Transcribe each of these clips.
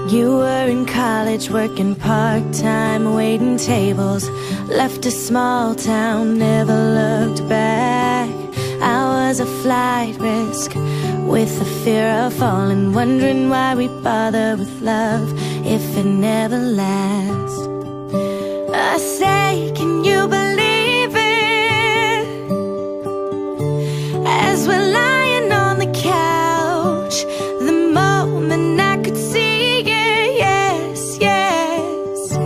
You were in college working part-time, waiting tables. Left a small town, never looked back. I was a flight risk with the fear of falling, wondering why we bother with love if it never lasts. I say, can you believe it? As we're lying on the couch, the moment I could see it, yes, yes,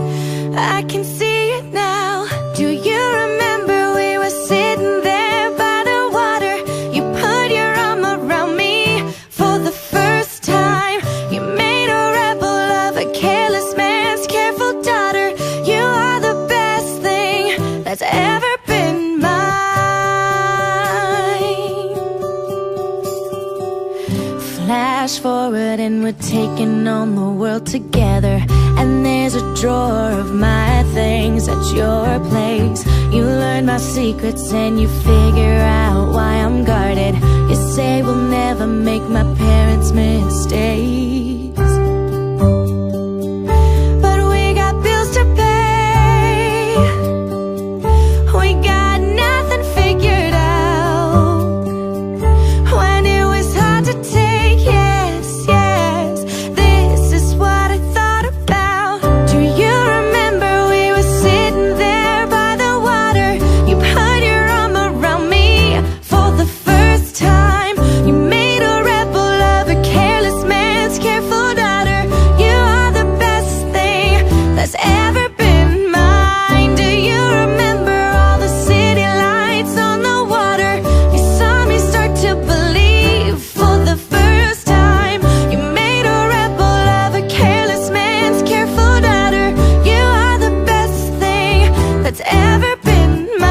I can see it now. Do you remember we were sitting there by the water? You put your arm around me for the first time. You made a rebel of a careless man's careful daughter. You are the best thing that's ever been mine. Flash forward and we're taking on the world together. And there's a drawer of my things at your place. You learn my secrets and you figure out why I'm guarded. You say we'll never make my parents' mistakes, but we got bills to pay. We got nothing figured out. When it was hard to take, yes, yes, this is what I thought about. Do you remember we were sitting there by the water? You put your arm around me for the first time. You made a rebel of a careless man's careful daughter. You are the best thing that's ever been mine. Do you remember all the city lights on the water? You saw me start to believe for the first time. You made a rebel of a careless man's careful daughter. You are the best thing that's ever been mine.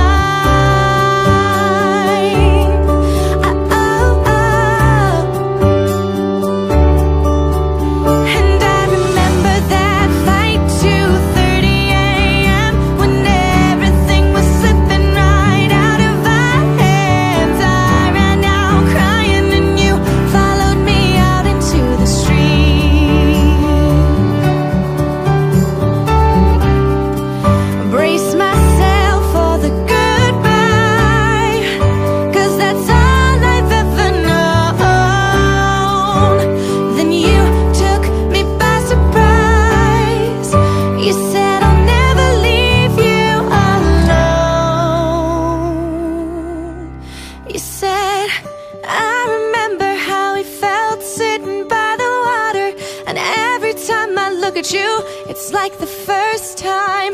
Oh, oh, oh. And I remember that flight, 2:30 a.m., when everything was slipping right out of our hands. I ran out crying and you followed me out into the street. Brace myself for the goodbye, 'cause that's all I've ever known. Then you took me by surprise. You said I'll never leave you alone. You said, I remember how we felt sitting by the water. And every time I look at you, it's like the first time.